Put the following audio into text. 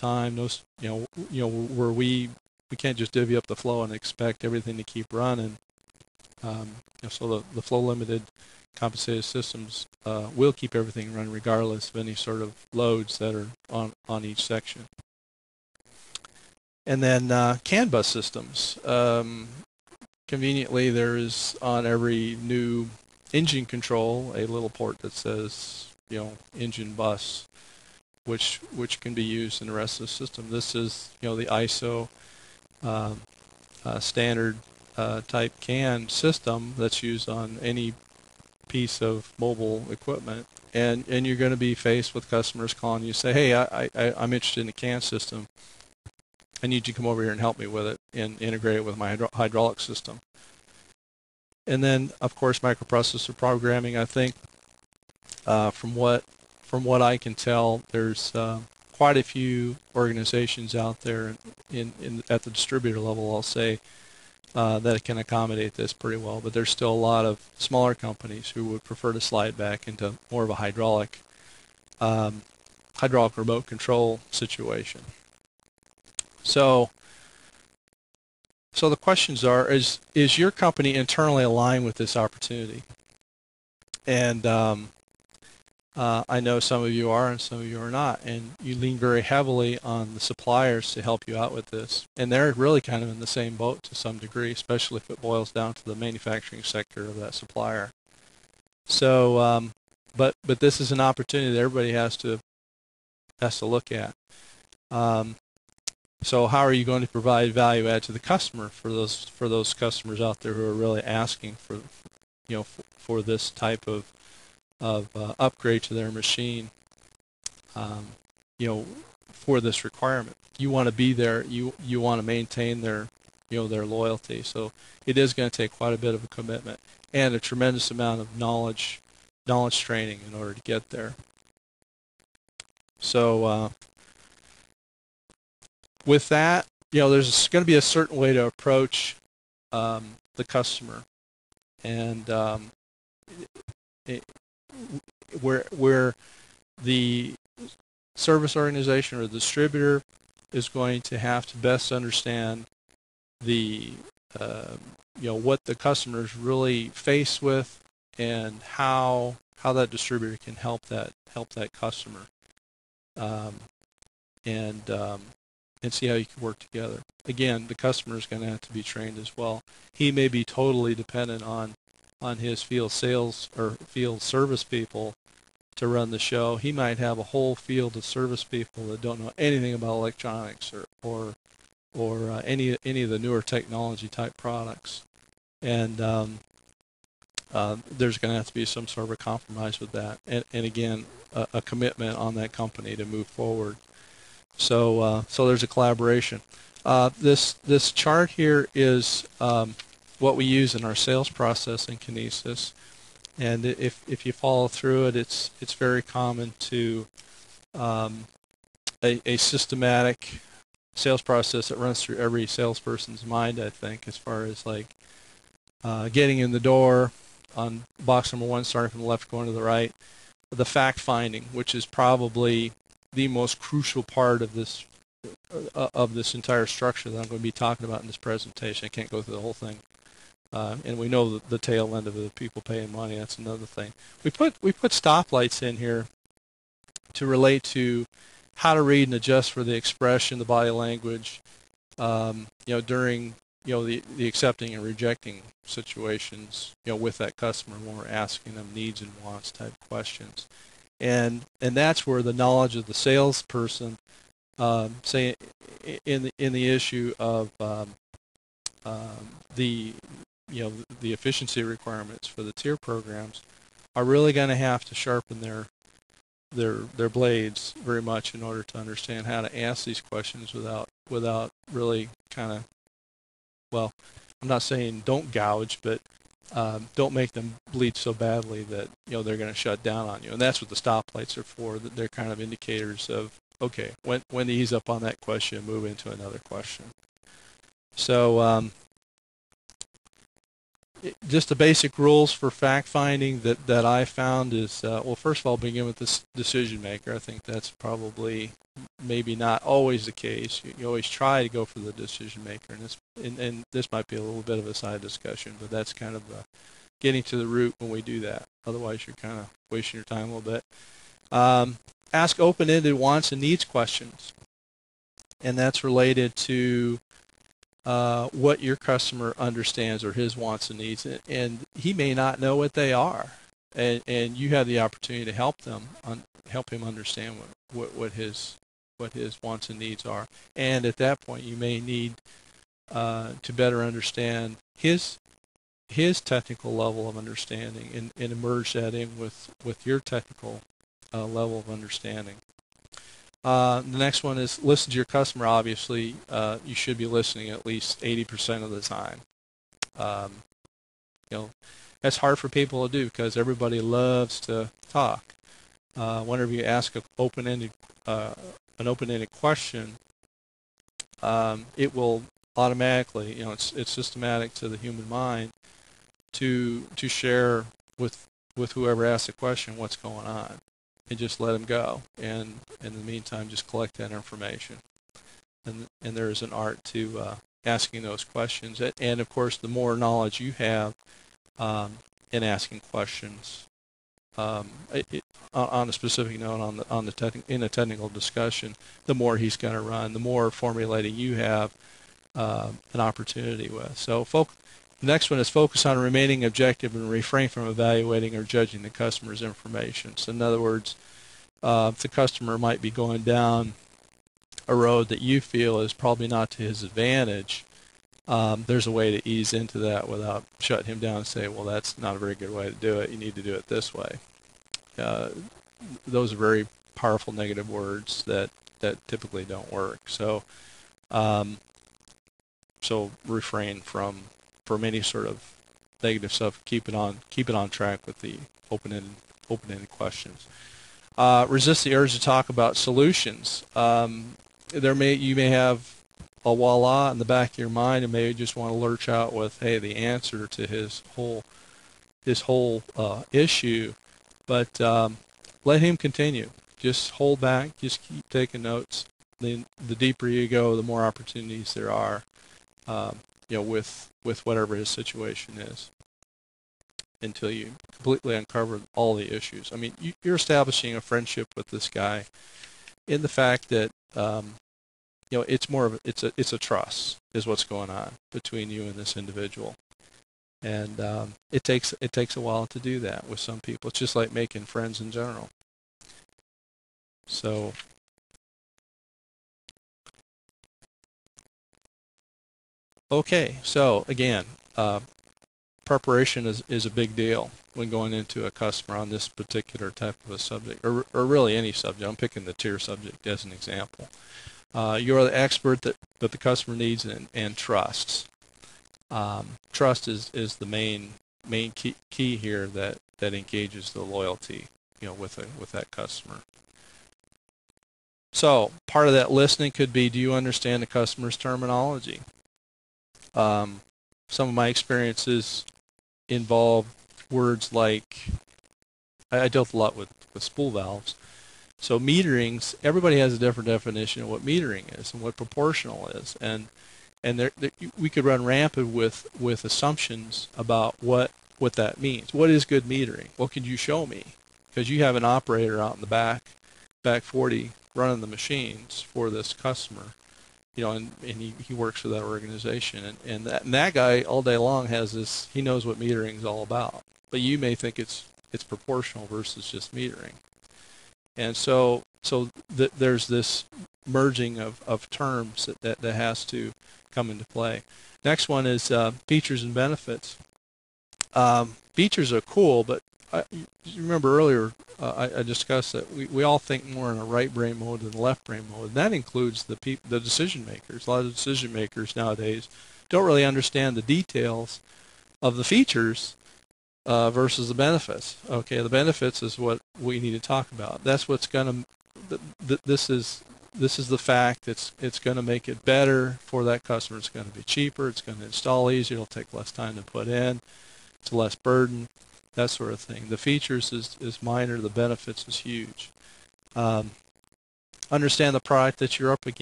time. Where we can't just divvy up the flow and expect everything to keep running. So the flow limited compensated systems will keep everything running regardless of any sort of loads that are on each section. And then CAN bus systems. Conveniently, there is on every new engine control a little port that says engine bus, which can be used in the rest of the system. This is the ISO standard type CAN system that's used on any piece of mobile equipment, and you're going to be faced with customers calling you, say, hey, I'm interested in the CAN system. I need you to come over here and help me with it and integrate it with my hydraulic system. And then, of course, microprocessor programming. I think from what I can tell, there's quite a few organizations out there at the distributor level, I'll say, that can accommodate this pretty well. But there's still a lot of smaller companies who would prefer to slide back into more of a hydraulic remote control situation. So the questions are: is your company internally aligned with this opportunity? And I know some of you are and some of you are not, and you lean very heavily on the suppliers to help you out with this. And they're really kind of in the same boat to some degree, especially if it boils down to the manufacturing sector of that supplier. So, but this is an opportunity that everybody has to look at. So how are you going to provide value add to the customer for those customers out there who are really asking for this type of upgrade to their machine, for this requirement? You want to be there. You want to maintain their loyalty. So it is going to take quite a bit of a commitment and a tremendous amount of knowledge training in order to get there. So with that, there's going to be a certain way to approach the customer, and where the service organization or the distributor is going to have to best understand the what the customer is really faced with, and how that distributor can help that customer, and see how you can work together. Again, the customer is going to have to be trained as well. He may be totally dependent on his field sales or field service people to run the show. He might have a whole field of service people that don't know anything about electronics or any of the newer technology type products. And there's going to have to be some sort of a compromise with that. And again, a commitment on that company to move forward. So there's a collaboration. This chart here is what we use in our sales process in Kinesis, and if you follow through it, it's very common to a systematic sales process that runs through every salesperson's mind, I think, as far as like getting in the door on box number 1, starting from the left going to the right, the fact finding, which is probably the most crucial part of this entire structure that I'm going to be talking about in this presentation. I can't go through the whole thing, and we know the tail end of it, people paying money. That's another thing. We put stoplights in here to relate to how to read and adjust for the expression, the body language, during the accepting and rejecting situations, with that customer when we're asking them needs and wants type questions. And that's where the knowledge of the salesperson, say in the issue of the efficiency requirements for the tier programs, are really going to have to sharpen their blades very much in order to understand how to ask these questions without really kind of, well, I'm not saying don't gouge, but don't make them bleed so badly that they're going to shut down on you. And that's what the stoplights are for. That they're kind of indicators of, okay, when to ease up on that question, move into another question. So just the basic rules for fact finding that I found is, well, first of all, begin with this decision maker. I think that's probably maybe not always the case. You always try to go for the decision maker, and this might be a little bit of a side discussion, but that's kind of getting to the root when we do that. Otherwise, you're kind of wasting your time a little bit. Ask open-ended wants and needs questions, and that's related to what your customer understands or his wants and needs, and he may not know what they are, and you have the opportunity to help him understand what his wants and needs are. And at that point, you may need to better understand his technical level of understanding and merge that in with your technical level of understanding. The next one is listen to your customer. Obviously, you should be listening at least 80% of the time. That's hard for people to do because everybody loves to talk. Whenever you ask an open-ended question, it will automatically, it's systematic to the human mind to share with whoever asks the question what's going on, and just let them go. And in the meantime, just collect that information. And there is an art to asking those questions. And of course, the more knowledge you have in asking questions, on a specific note, in a technical discussion, the more he's going to run, the more formulating you have an opportunity with. So the next one is focus on remaining objective and refrain from evaluating or judging the customer's information. So in other words, if the customer might be going down a road that you feel is probably not to his advantage, there's a way to ease into that without shutting him down and say, well, that's not a very good way to do it. You need to do it this way. Those are very powerful negative words that typically don't work. So refrain from any sort of negative stuff. Keep it on track with the open-ended questions. Resist the urge to talk about solutions. You may have a voila in the back of your mind and maybe just want to lurch out with, hey, the answer to his whole issue, but let him continue. Just hold back. Just keep taking notes. Then the deeper you go, the more opportunities there are, with whatever his situation is, until you completely uncover all the issues. I mean, you're establishing a friendship with this guy in the fact that it's more of it's a trust is what's going on between you and this individual, and it takes a while to do that with some people. It's just like making friends in general. So okay, so again, preparation is a big deal when going into a customer on this particular type of a subject, or really any subject. I'm picking the tier subject as an example. You're the expert that the customer needs and trusts. Trust is the main key here that engages the loyalty, with that customer. So part of that listening could be, do you understand the customer's terminology? Some of my experiences involve words like, I dealt a lot with spool valves. So meterings, everybody has a different definition of what metering is and what proportional is, and we could run rampant with assumptions about what that means. What is good metering? What could you show me? Because you have an operator out in the back 40 running the machines for this customer, and he works for that organization, and that guy all day long has this. He knows what metering is all about, but you may think it's proportional versus just metering. And so there's this merging of terms that has to come into play. Next one is features and benefits. Features are cool, but you remember earlier I discussed that we all think more in a right brain mode than left brain mode. And that includes the decision makers. A lot of decision makers nowadays don't really understand the details of the features versus the benefits. Okay, the benefits is what we need to talk about. That's what's going to. This is the fact. It's going to make it better for that customer. It's going to be cheaper. It's going to install easier. It'll take less time to put in. It's less burden. That sort of thing. The features is minor. The benefits is huge. understand the product that you're up against.